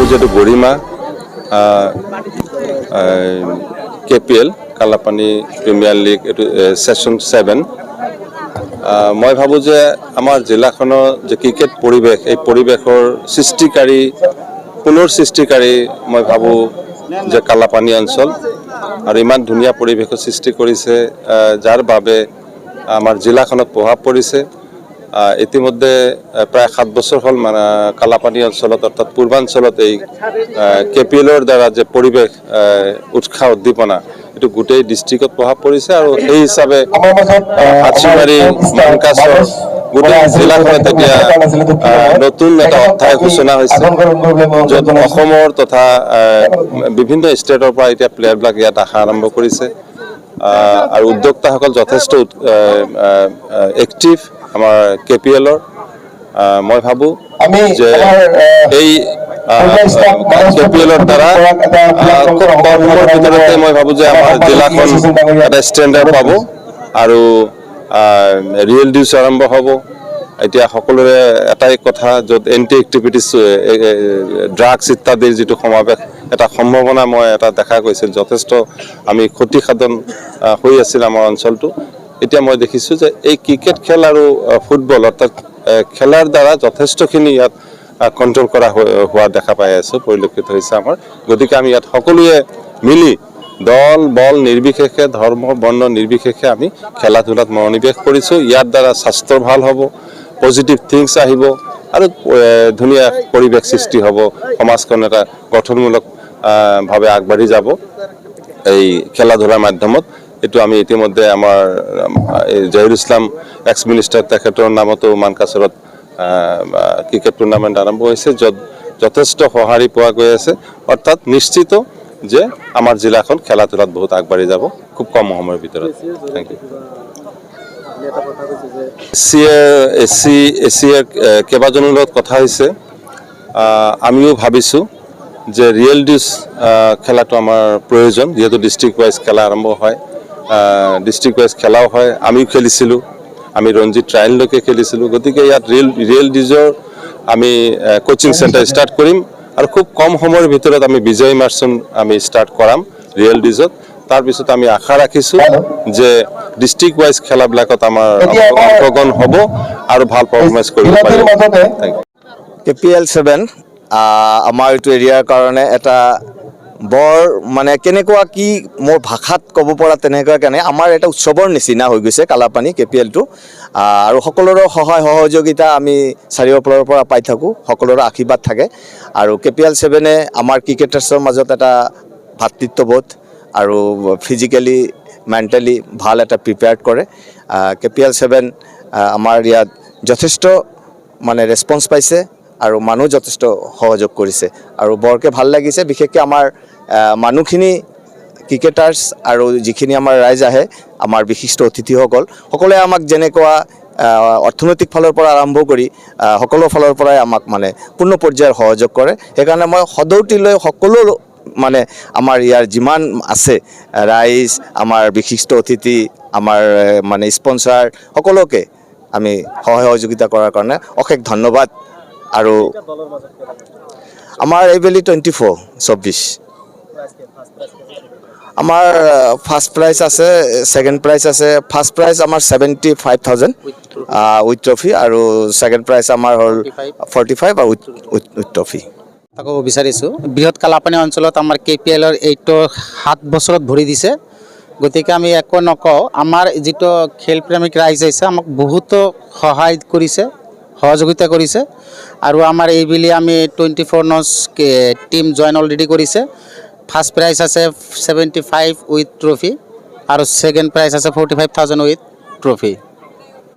যেটো গৰিমা KPL Kalapani premier league এটো session 7 মই ভাবো যে আমাৰ জিলাখনৰ যে ক্ৰিকেট পৰিবেশ এই পৰিবেশৰ সৃষ্টিকাৰী পুনৰ সৃষ্টিকাৰী মই ভাবো যে কালাপানী অঞ্চল আৰু ইমান ধুনীয়া পৰিবেশৰ সৃষ্টি কৰিছে যাৰ বাবে আমাৰ জিলাখনত প্ৰভাৱ পৰিছে ইতিমধ্যে প্ৰায় 7 বছৰ হল মানে কালাপানী অঞ্চলত অৰ্থাৎ পূৰ্বাঞ্চলত এই KPLৰ দ্বাৰা যে পৰিবেশ উৎসাহ উদ্দীপনা এটো গোটেই ডিস্ট্ৰিক্টত প্ৰভাৱ পৰিছে আৰু এই হিচাপে হাচিমাৰী মানকাছৰ গোটেই জিলাখনত এতিয়া নতুন এটা অধ্যায় ঘোষণা হৈছে য'ত অসমৰ তথা বিভিন্ন ষ্টেটৰ পৰা এতিয়া প্লেয়াৰবিলাক ইয়াত আহা আৰম্ভ কৰিছে আৰু উদ্যোক্তাসকল যথেষ্ট এক্টিভ আমাৰ KPLৰ মই ভাবো যে এই KPLৰ দ্বাৰা খুব কম সময়ৰ ভিতৰতে মই ভাবো যে আমাৰ জিলাখন এটা ষ্টেণ্ডাৰ্ড পাব আৰু ৰিয়েল ডিউজ আৰম্ভ হ'ব এতিয়া সকলোৰে এটাই কথা য'ত এন্টি এক্টিভিটিজ ড্ৰাগছ ইত্যাদিৰ যেটো সমাবেশ এটা সম্ভাৱনা মই এটা দেখা গৈছিল যথেষ্ট আমি ক্ষতি সাধন হৈ আছিল আমাৰ অঞ্চলটো এতিয়া মই দেখিছো যে এই ক্ৰিকেট খেল আৰু ফুটবল অৰ্থাৎ খেলাৰ দ্বাৰা যথেষ্টখিনি ইয়াত কন্ট্ৰোল কৰা হোৱা দেখা পাই আছো পৰিলক্ষিত হৈছে আমাৰ গতিকে আমি ইয়াত সকলোৱে মিলি দল বল নিৰ্বিশেষে ধৰ্ম বৰ্ণ নিৰ্বিশেষে আমি খেলা ধূলাত মনোনিৱেশ কৰিছো ইয়াৰ দ্বাৰা স্বাস্থ্য ভাল হ'ব পজিটিভ থিংছ আহিব আৰু ধুনীয়া পৰিবেশ সৃষ্টি হ'ব সমাজখন এটা গঠনমূলক ভাৱে আগবাঢ়ি যাব এই খেলা ধূলাৰ মাধ্যমত এটো আমি ইতিমধ্যে আমাৰ জহিৰ ইছলাম এক্স মিনিষ্টাৰ তেখেতৰ নামতো মানকাছৰত ক্ৰিকেট টুৰ্নামেণ্ট আৰম্ভ হৈছে যথেষ্ট সঁহাৰি পোৱা গৈ আছে অৰ্থাৎ নিশ্চিত যে আমাৰ জিলাখন খেলা ধূলাত বহুত আগবাঢ়ি যাব খুব কম সময়ৰ ভিতৰত থ্যাংক ইউ এছিয়াৰ কেইবাজনৰ লগত কথা হৈছে আমিও ভাবিছো যে ৰিয়েল ডিউজ খেলাটো আমাৰ প্ৰয়োজন যেহেতু ডিস্ট্ৰিক্ট ওয়াইজ খেলা আৰম্ভ হয় ডিস্ট্ৰিক্ট ওয়াইজ খেলাও হয় আমিও খেলিছিলো আমি ৰঞ্জি ট্ৰায়েললৈকে খেলিছিলো গতিকে ইয়াত ৰিয়েল ডিউজৰ আমি কোচিং সেন্টাৰ স্টাৰ্ট কৰিম আৰু খুব কম সময়ৰ ভিতৰত আমি বিজয় মাৰ্চন আমি স্টাৰ্ট কৰাম ৰিয়েল ডিউজত তাৰ পিছত আমি আশা ৰাখিছো যে ডিস্ট্ৰিক্ট ওয়াইজ খেলাবিলাকত আমাৰ অংশগ্ৰহণ হ'ব আৰু ভাল পাৰফৰমেন্স কৰিব পাৰিম KPL 7 আমাৰ এইটো এৰিয়াৰ কাৰণে এটা বৰ মানে কেনেকুৱা কি মোৰ ভাষাত ক'ব পৰা তেনেকুৱা কেনে আমাৰ এটা উৎসৱৰ নিচিনা হৈ গৈছে কালাপানী KPLটো আৰু সকলোৰে সহায় সহযোগিতা আমি চাৰিওফালৰ পৰা পাই থাকোঁ সকলোৰে আশীৰ্বাদ থাকে আৰু KPL 7এ আমাৰ ক্ৰিকেটাৰ্ছৰ মাজত এটা ভাতৃত্ববোধ আৰু ফিজিকেলি মেণ্টেলি ভাল এটা প্ৰিপেয়াৰ্ড কৰে KPL 7 আমাৰ ইয়াত যথেষ্ট মানে ৰেছপন্স পাইছে আৰু মানুহ যথেষ্ট সহযোগ কৰিছে আৰু বৰকে ভাল লাগিছে বিশেষকৈ আমাৰ মানুহখিনি ক্ৰিকেটাৰ্ছ আৰু যিখিনি আমাৰ ৰাইজ আহে আমাৰ বিশিষ্ট অতিথিসকল সকলোৱে আমাক যেনেকুৱা অৰ্থনৈতিক ফালৰ পৰা আৰম্ভ কৰি সকলো ফালৰ পৰাই আমাক মানে পূৰ্ণ পৰ্যায়ৰ সহযোগ কৰে সেইকাৰণে মই সদৌতিলৈ সকলো মানে আমাৰ ইয়াৰ যিমান আছে ৰাইজ আমাৰ বিশিষ্ট অতিথি আমাৰ মানে স্পন্সৰ সকলোকে আমি সহায় সহযোগিতা কৰাৰ কাৰণে অশেষ ধন্যবাদ আৰু আমাৰ এইবেলি 24 আমাৰ ফাৰ্ষ্ট প্ৰাইজ আছে সেকেন্ড প্ৰাইজ আছে ফাৰ্ষ্ট প্ৰাইজ আমাৰ 75,000 উইথ ট্ৰফি আৰু সেকেন্ড প্ৰাইজ আমাৰ হল 45 আৰু উইথ ট্ৰফি তাকো বিচাৰিছো বৃহৎ কালাপানী অঞ্চলত আমাৰ KPLৰ এইটো 7 বছৰত ভৰি দিছে গতিকে আমি একো নকওঁ আমাৰ যেটো খেল প্ৰেমিক ৰাইজ আছে আমাক বহুত সহায় কৰিছে সহযোগিতা কৰিছে আৰু আমাৰ এইবেলি আমি 24 নজ টিম জয়েন অলৰেডি কৰিছে ফাৰ্ষ্ট প্ৰাইজ আছে 75 উইথ ট্ৰফি আৰু সেকেন্ড প্ৰাইজ আছে 45,000 উইথ ট্ৰফি